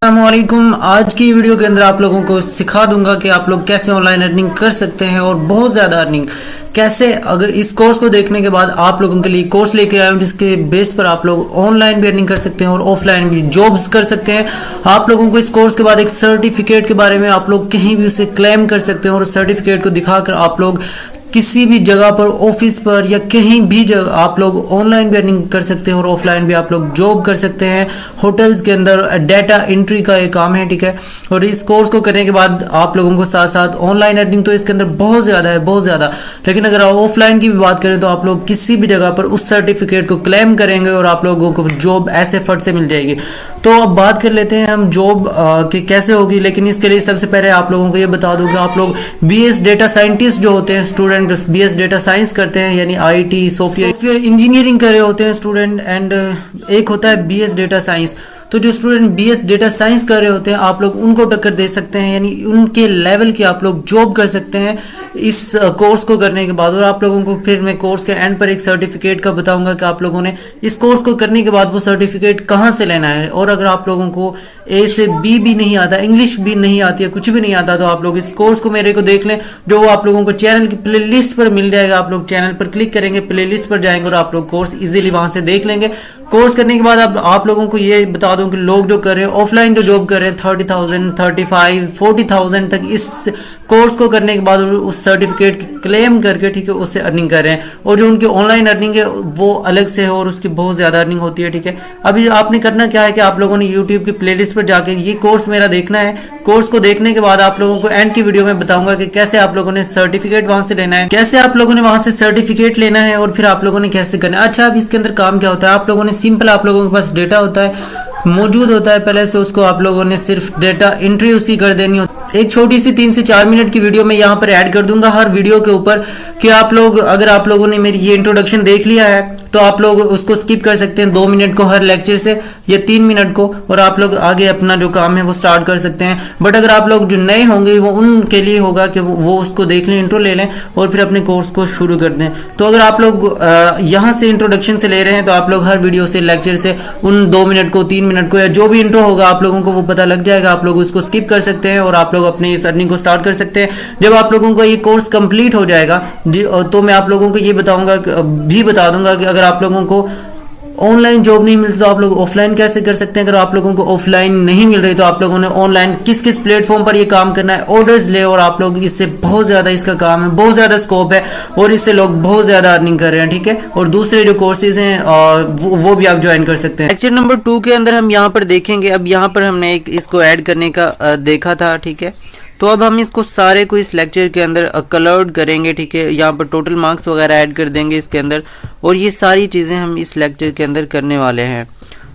अस्सलामुअलैकुम। आज की वीडियो के अंदर आप लोगों को सिखा दूंगा कि आप लोग कैसे ऑनलाइन अर्निंग कर सकते हैं और बहुत ज़्यादा अर्निंग कैसे। अगर इस कोर्स को देखने के बाद आप लोगों के लिए कोर्स लेके आए हूँ जिसके बेस पर आप लोग ऑनलाइन भी अर्निंग कर सकते हैं और ऑफलाइन भी जॉब्स कर सकते हैं। आप लोगों को इस कोर्स के बाद एक सर्टिफिकेट के बारे में आप लोग कहीं भी उसे क्लेम कर सकते हैं और उस सर्टिफिकेट को दिखाकर आप लोग किसी भी जगह पर, ऑफिस पर या कहीं भी जगह आप लोग ऑनलाइन भी अर्निंग कर सकते हैं और ऑफलाइन भी आप लोग जॉब कर सकते हैं। होटल्स के अंदर डेटा एंट्री का ये काम है, ठीक है। और इस कोर्स को करने के बाद आप लोगों को साथ साथ ऑनलाइन अर्निंग तो इसके अंदर बहुत ज़्यादा है, बहुत ज़्यादा। लेकिन अगर आप ऑफलाइन की भी बात करें तो आप लोग किसी भी जगह पर उस सर्टिफिकेट को क्लेम करेंगे और आप लोगों को जॉब ऐसे फट से मिल जाएगी। तो अब बात कर लेते हैं हम जॉब कि कैसे होगी। लेकिन इसके लिए सबसे पहले आप लोगों को ये बता दूं कि आप लोग बीएस डेटा साइंटिस्ट जो होते हैं स्टूडेंट, बीएस डेटा साइंस करते हैं यानी आईटी सॉफ्टवेयर इंजीनियरिंग कर रहे होते हैं स्टूडेंट, एंड एक होता है बीएस डेटा साइंस। तो जो स्टूडेंट बीएस डेटा साइंस कर रहे होते हैं आप लोग उनको टक्कर दे सकते हैं, यानी उनके लेवल की आप लोग जॉब कर सकते हैं इस कोर्स को करने के बाद। और आप लोगों को फिर मैं कोर्स के एंड पर एक सर्टिफिकेट का बताऊंगा कि आप लोगों ने इस कोर्स को करने के बाद वो सर्टिफिकेट कहाँ से लेना है। और अगर आप लोगों को ए से बी भी नहीं आता, इंग्लिश भी नहीं आती है, कुछ भी नहीं आता, तो आप लोग इस कोर्स को मेरे को देख लें, जो आप लोगों को चैनल की प्लेलिस्ट पर मिल जाएगा। आप लोग चैनल पर क्लिक करेंगे, प्लेलिस्ट पर जाएंगे और आप लोग कोर्स इजीली वहां से देख लेंगे। कोर्स करने के बाद अब आप लोगों को ये बता दूं कि लोग जो कर रहे हैं ऑफलाइन जो जॉब कर रहे हैं 30,000, 35, 40,000 तक इस कोर्स को करने के बाद उस सर्टिफिकेट क्लेम करके, ठीक है, उससे अर्निंग कर रहे हैं। और जो उनकी ऑनलाइन अर्निंग है वो अलग से है और उसकी बहुत ज़्यादा अर्निंग होती है, ठीक है। अभी आपने करना क्या है कि आप लोगों ने यूट्यूब की प्लेलिस्ट पर जाके ये कोर्स मेरा देखना है। कोर्स को देखने के बाद आप लोगों को एंड की वीडियो में बताऊंगा कि कैसे आप लोगों ने सर्टिफिकेट वहां से लेना है, कैसे आप लोगों ने वहां से सर्टिफिकेट लेना है और फिर आप लोगों ने कैसे करना है। अच्छा, अब इसके अंदर काम क्या होता है। आप लोगों ने सिंपल, आप लोगों के पास डेटा होता है, मौजूद होता है पहले से, उसको आप लोगों ने सिर्फ डेटा एंट्री उसकी कर देनी होती है। एक छोटी सी 3 से 4 मिनट की वीडियो में यहाँ पर ऐड कर दूंगा हर वीडियो के ऊपर कि आप लोग, अगर आप लोगों ने मेरी ये इंट्रोडक्शन देख लिया है तो आप लोग उसको स्किप कर सकते हैं 2 मिनट को हर लेक्चर से या 3 मिनट को, और आप लोग आगे अपना जो काम है वो स्टार्ट कर सकते हैं। बट अगर आप लोग जो नए होंगे वो उनके लिए होगा कि वो उसको देख लें, इंट्रो ले लें और फिर अपने कोर्स को शुरू कर दें। तो अगर आप लोग यहाँ से इंट्रोडक्शन से ले रहे हैं तो आप लोग हर वीडियो से, लेक्चर से उन 2 मिनट को, 3 मिनट को या जो भी इंट्रो होगा आप लोगों को वो पता लग जाएगा। आप लोग उसको स्किप कर सकते हैं और आप लोग अपनी इस अर्निंग को स्टार्ट कर सकते हैं। जब आप लोगों को ये कोर्स कंप्लीट हो जाएगा तो मैं आप लोगों को ये बता दूंगा कि अगर आप लोगों को ऑनलाइन जॉब नहीं मिलती तो आप लोग ऑफलाइन कैसे कर सकते हैं। अगर आप लोगों को ऑफलाइन नहीं मिल रही तो आप लोगों ने ऑनलाइन किस किस प्लेटफॉर्म पर ये काम करना है, ऑर्डर्स ले, और आप लोग इससे बहुत ज़्यादा, इसका काम है, बहुत ज़्यादा स्कोप है और इससे लोग बहुत ज़्यादा अर्निंग कर रहे हैं, ठीक है। और दूसरे जो कोर्सेज हैं वो भी आप ज्वाइन कर सकते हैं। लेक्चर नंबर 2 के अंदर हम यहाँ पर देखेंगे, अब यहाँ पर हमने एक इसको ऐड करने का देखा था, ठीक है। तो अब हम इसको सारे को इस लेक्चर के अंदर कलर्ड करेंगे, ठीक है। यहाँ पर टोटल मार्क्स वगैरह ऐड कर देंगे इसके अंदर, और ये सारी चीज़ें हम इस लेक्चर के अंदर करने वाले हैं।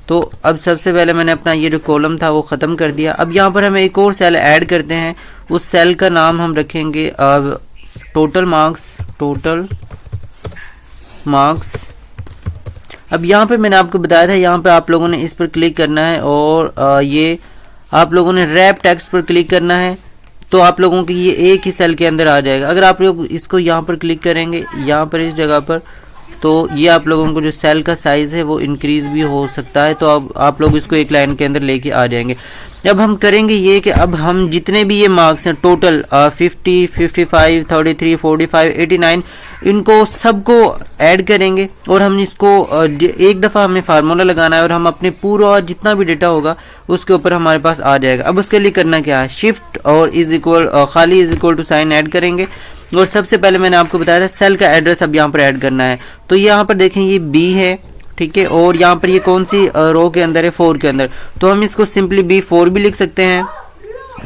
तो अब सबसे पहले मैंने अपना ये जो कॉलम था वो ख़त्म कर दिया। अब यहाँ पर हम एक और सेल ऐड करते हैं, उस सेल का नाम हम रखेंगे अब टोटल मार्क्स। अब यहाँ पे मैंने आपको बताया था, यहाँ पे आप लोगों ने इस पर क्लिक करना है और ये आप लोगों ने रैप टेक्स्ट पर क्लिक करना है, तो आप लोगों की ये एक ही सेल के अंदर आ जाएगा। अगर आप लोग इसको यहाँ पर क्लिक करेंगे, यहाँ पर इस जगह पर, तो ये आप लोगों को जो सेल का साइज़ है वो इंक्रीज़ भी हो सकता है। तो अब आप लोग इसको एक लाइन के अंदर लेके आ जाएंगे। अब हम करेंगे ये कि अब हम जितने भी ये मार्क्स हैं टोटल 50, 55, 33, 45, 89, इनको सबको ऐड करेंगे और हम इसको एक दफ़ा हमें फार्मूला लगाना है और हम अपने पूरा जितना भी डेटा होगा उसके ऊपर हमारे पास आ जाएगा। अब उसके लिए करना क्या है, शिफ्ट और खाली is equal to sign add करेंगे। और सबसे पहले मैंने आपको बताया था सेल का एड्रेस अब यहाँ पर ऐड करना है। तो यहाँ पर देखें ये बी है, ठीक है, और यहाँ पर ये कौन सी रो के अंदर है, 4 के अंदर, तो हम इसको सिंपली B4 भी लिख सकते हैं।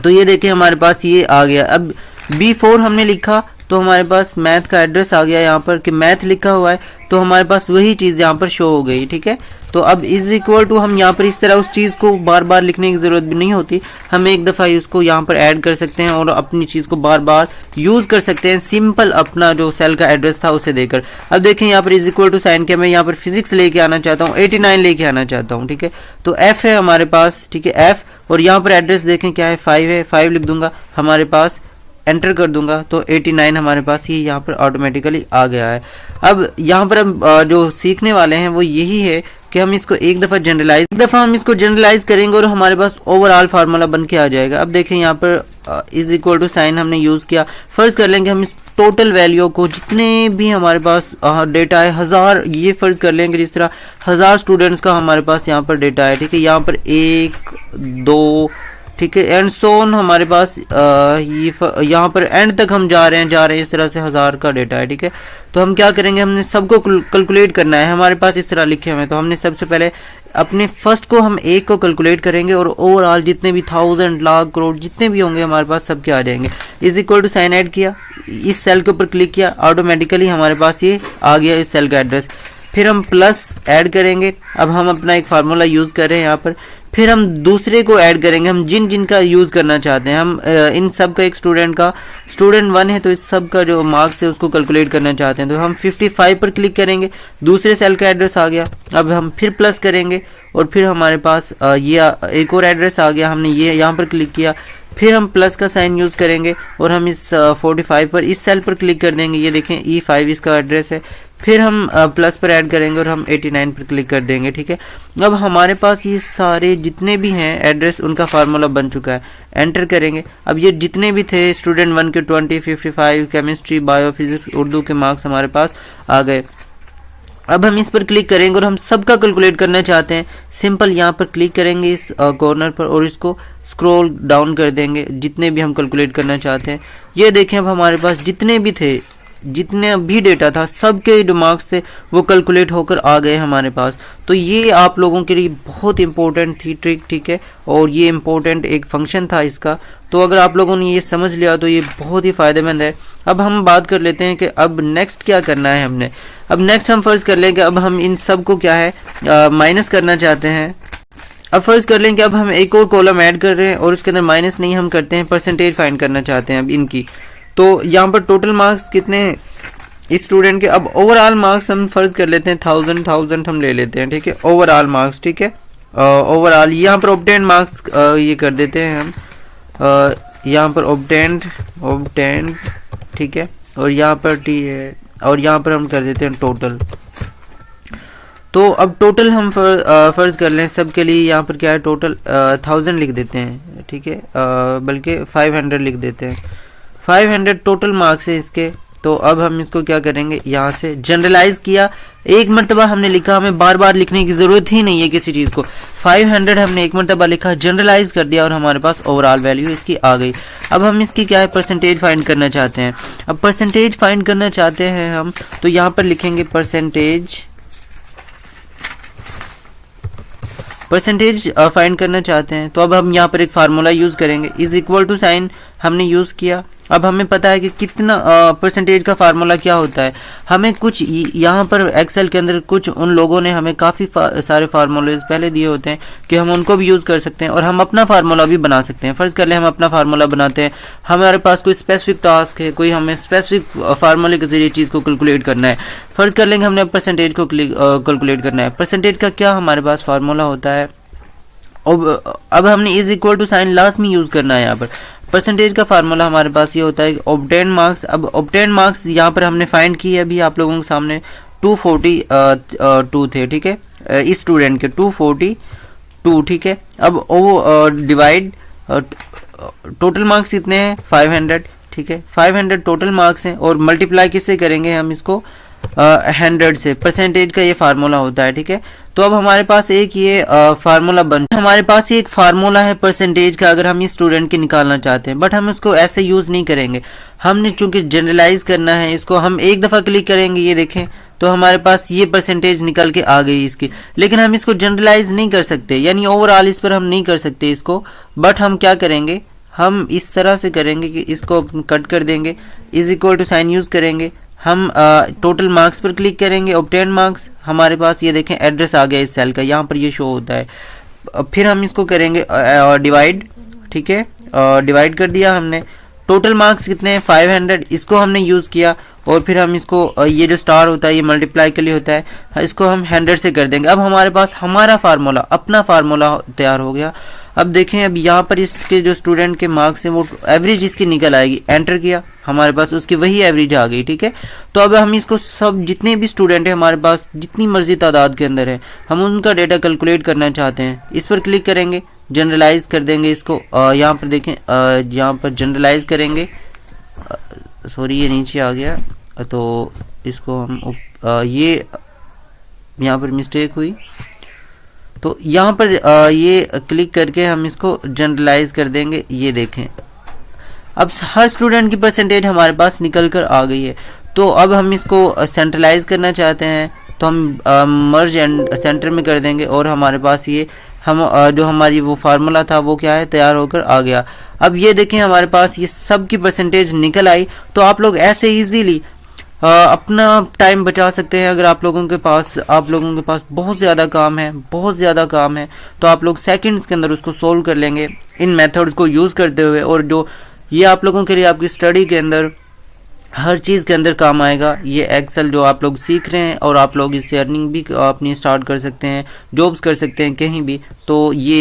तो ये देखिए हमारे पास ये आ गया। अब B4 हमने लिखा तो हमारे पास मैथ का एड्रेस आ गया, यहाँ पर कि मैथ लिखा हुआ है, तो हमारे पास वही चीज़ यहाँ पर शो हो गई, ठीक है। तो अब इज इक्वल टू हम यहाँ पर इस तरह उस चीज़ को बार बार लिखने की ज़रूरत भी नहीं होती, हम एक दफ़ा उसको यहाँ पर ऐड कर सकते हैं और अपनी चीज़ को बार बार यूज़ कर सकते हैं, सिंपल अपना जो सेल का एड्रेस था उसे देकर। अब देखें यहाँ पर इज इक्वल टू साइन के मैं यहाँ पर फिजिक्स लेके आना चाहता हूँ, 89 लेके आना चाहता हूँ, ठीक है। तो F है हमारे पास, ठीक है, F, और यहाँ पर एड्रेस देखें क्या है, 5 है, 5 लिख दूंगा हमारे पास, एंटर कर दूंगा तो 89 हमारे पास ही यहाँ पर ऑटोमेटिकली आ गया है। अब यहाँ पर हम जो सीखने वाले हैं वो यही है कि हम इसको एक दफ़ा हम इसको जनरलाइज करेंगे और हमारे पास ओवरऑल फार्मूला बन के आ जाएगा। अब देखें यहाँ पर इज इक्वल टू साइन हमने यूज़ किया। फर्ज कर लेंगे हम इस टोटल वैल्यू को, जितने भी हमारे पास डेटा है 1000, ये फर्ज कर लेंगे जिस तरह 1000 स्टूडेंट्स का हमारे पास यहाँ पर डेटा है, ठीक है। यहाँ पर 1 2 ठीक है एंड सोन हमारे पास ये यहाँ पर एंड तक हम जा रहे हैं इस तरह से 1000 का डेटा है, ठीक है। तो हम क्या करेंगे, हमने सबको कैलकुलेट करना है। हमारे पास इस तरह लिखे हुए हैं, तो हमने सबसे पहले अपने फर्स्ट को हम 1 को कैलकुलेट करेंगे और ओवरऑल जितने भी 1000 लाख करोड़ जितने भी होंगे हमारे पास सबके आ जाएंगे। Is equal to sign add किया, इस सेल के ऊपर क्लिक किया, ऑटोमेटिकली हमारे पास ये आ गया इस सेल का एड्रेस। फिर हम प्लस ऐड करेंगे। अब हम अपना एक फार्मूला यूज़ कर रहे हैं यहाँ पर। फिर हम दूसरे को ऐड करेंगे, हम जिन का यूज़ करना चाहते हैं। हम इन सब का एक स्टूडेंट 1 है तो इस सब का जो मार्क्स है उसको कैलकुलेट करना चाहते हैं, तो हम 55 पर क्लिक करेंगे, दूसरे सेल का एड्रेस आ गया। अब हम फिर प्लस करेंगे और फिर हमारे पास ये एक और एड्रेस आ गया, हमने ये यहाँ पर क्लिक किया। फिर हम प्लस का साइन यूज़ करेंगे और हम इस 45 पर इस सेल पर क्लिक कर देंगे, ये देखें E5 इसका एड्रेस है। फिर हम प्लस पर ऐड करेंगे और हम 89 पर क्लिक कर देंगे, ठीक है। अब हमारे पास ये सारे जितने भी हैं एड्रेस उनका फार्मूला बन चुका है। एंटर करेंगे। अब ये जितने भी थे स्टूडेंट 1 के 20 55 केमिस्ट्री बायो फिजिक्स उर्दू के मार्क्स हमारे पास आ गए। अब हम इस पर क्लिक करेंगे और हम सबका कैलकुलेट करना चाहते हैं। सिंपल यहाँ पर क्लिक करेंगे इस कॉर्नर पर और इसको स्क्रॉल डाउन कर देंगे, जितने भी हम कैलकुलेट करना चाहते हैं। ये देखें अब हमारे पास जितने भी डेटा था सबके जो मार्क्स थे वो कैलकुलेट होकर आ गए हमारे पास। तो ये आप लोगों के लिए बहुत इंपॉर्टेंट थी ट्रिक, ठीक है, और ये इंपॉर्टेंट एक फंक्शन था इसका। तो अगर आप लोगों ने ये समझ लिया तो ये बहुत ही फ़ायदेमंद है। अब हम बात कर लेते हैं कि अब नेक्स्ट क्या करना है हमने। अब नेक्स्ट हम फर्ज कर लें कि अब हम इन सब को क्या है माइनस करना चाहते हैं। अब फर्ज कर लें कि अब हम एक और कॉलम ऐड कर रहे हैं और उसके अंदर माइनस नहीं हम करते हैं, परसेंटेज फाइंड करना चाहते हैं अब इनकी। तो यहाँ पर टोटल मार्क्स कितने हैं इस स्टूडेंट के। अब ओवरऑल मार्क्स हम फर्ज कर लेते हैं 1000 हम ले लेते हैं, ठीक है, ओवरऑल मार्क्स, ठीक है। ओवरऑल यहाँ पर ऑब्टेन्ड मार्क्स ये कर देते हैं हम, यहाँ पर ऑब्टेन्ड, ठीक है, और यहाँ पर टी है और यहाँ पर हम कर देते हैं टोटल। तो अब टोटल हम फर्ज कर लें सबके लिए, यहाँ पर क्या है टोटल 1000 लिख देते हैं, ठीक है, बल्कि 500 लिख देते हैं। 500 टोटल मार्क्स है इसके। तो अब हम इसको क्या करेंगे, यहाँ से जनरलाइज किया, एक मरतबा हमने लिखा, हमें बार बार लिखने की ज़रूरत ही नहीं है किसी चीज़ को। 500 हमने एक मरतबा लिखा, जनरलाइज कर दिया और हमारे पास ओवरऑल वैल्यू इसकी आ गई। अब हम इसकी क्या है परसेंटेज फाइंड करना चाहते हैं। अब परसेंटेज फाइंड करना चाहते हैं हम, तो यहाँ पर लिखेंगे परसेंटेज फाइंड करना चाहते हैं। तो अब हम यहाँ पर एक फार्मूला यूज़ करेंगे, इज इक्वल टू साइन हमने यूज़ किया। अब हमें पता है कि कितना परसेंटेज का फार्मूला क्या होता है। हमें कुछ यहाँ पर एक्सेल के अंदर कुछ उन लोगों ने हमें काफ़ी सारे फार्मूलेज पहले दिए होते हैं कि हम उनको भी यूज़ कर सकते हैं और हम अपना फार्मूला भी बना सकते हैं। फ़र्ज़ कर लें हम अपना फार्मूला बनाते हैं, हमारे पास कोई स्पेसिफिक टास्क है, कोई हमें स्पेसिफिक फार्मूले के जरिए चीज़ को कैलकुलेट करना है। फ़र्ज़ कर लेंगे हमने परसेंटेज को कैलकुलेट करना है। परसेंटेज का क्या हमारे पास फार्मूला होता है। अब हमने इज इक्वल टू साइन लाजमी यूज़ करना है। यहाँ पर परसेंटेज का फार्मूला हमारे पास ये होता है ऑब्टेन्ड मार्क्स। अब ऑब्टेन्ड मार्क्स यहाँ पर हमने फाइंड किए अभी आप लोगों के सामने 242 थे, ठीक है, इस स्टूडेंट के 242, ठीक है। अब वो डिवाइड टोटल मार्क्स कितने हैं 500, ठीक है, 500 टोटल मार्क्स हैं और मल्टीप्लाई किससे करेंगे हम इसको 100 से। परसेंटेज का ये फार्मूला होता है, ठीक है। तो अब हमारे पास एक ये फार्मूला हमारे पास एक फार्मूला है परसेंटेज का, अगर हम इस स्टूडेंट के निकालना चाहते हैं, बट हम इसको ऐसे यूज़ नहीं करेंगे। हमने चूंकि जनरलाइज करना है इसको, हम एक दफ़ा क्लिक करेंगे, ये देखें तो हमारे पास ये परसेंटेज निकल के आ गई इसकी। लेकिन हम इसको जनरलाइज नहीं कर सकते, यानी ओवरऑल इस पर हम नहीं कर सकते इसको। बट हम क्या करेंगे, हम इस तरह से करेंगे कि इसको कट कर देंगे, is equal to sign use करेंगे, हम टोटल मार्क्स पर क्लिक करेंगे, ऑब्टेन्ड मार्क्स, हमारे पास ये देखें एड्रेस आ गया इस सेल का, यहाँ पर ये शो होता है। फिर हम इसको करेंगे डिवाइड, ठीक है, डिवाइड कर दिया हमने। टोटल मार्क्स कितने हैं 500, इसको हमने यूज़ किया और फिर हम इसको ये जो स्टार होता है ये मल्टीप्लाई के लिए होता है, इसको हम 100 से कर देंगे। अब हमारे पास हमारा फार्मूला, अपना फार्मूला तैयार हो गया। अब देखें, अब यहाँ पर इसके जो स्टूडेंट के मार्क्स हैं वो एवरेज इसकी निकल आएगी। एंटर किया, हमारे पास उसकी वही एवरेज आ गई। ठीक है, तो अब हम इसको सब जितने भी स्टूडेंट हैं हमारे पास जितनी मर्जी तादाद के अंदर है, हम उनका डेटा कैलकुलेट करना चाहते हैं। इस पर क्लिक करेंगे, जनरलाइज कर देंगे इसको। यहाँ पर देखें, यहाँ पर जनरलाइज करेंगे। सॉरी, ये नीचे आ गया, तो इसको हम ये यहाँ पर मिस्टेक हुई, तो यहाँ पर ये क्लिक करके हम इसको जनरलाइज कर देंगे। ये देखें, अब हर स्टूडेंट की परसेंटेज हमारे पास निकल कर आ गई है। तो अब हम इसको सेंट्रलाइज करना चाहते हैं, तो हम मर्ज एंड सेंटर में कर देंगे और हमारे पास ये हम जो हमारी वो फार्मूला था वो क्या है, तैयार होकर आ गया। अब ये देखें, हमारे पास ये सब की परसेंटेज निकल आई। तो आप लोग ऐसे इजीली अपना टाइम बचा सकते हैं। अगर आप लोगों के पास बहुत ज़्यादा काम है, तो आप लोग सेकंड्स के अंदर उसको सोल्व कर लेंगे इन मेथड्स को यूज़ करते हुए। और जो ये आप लोगों के लिए आपकी स्टडी के अंदर हर चीज़ के अंदर काम आएगा। ये एक्सेल जो आप लोग सीख रहे हैं, और आप लोग इससे अर्निंग भी अपनी स्टार्ट कर सकते हैं, जॉब्स कर सकते हैं कहीं भी। तो ये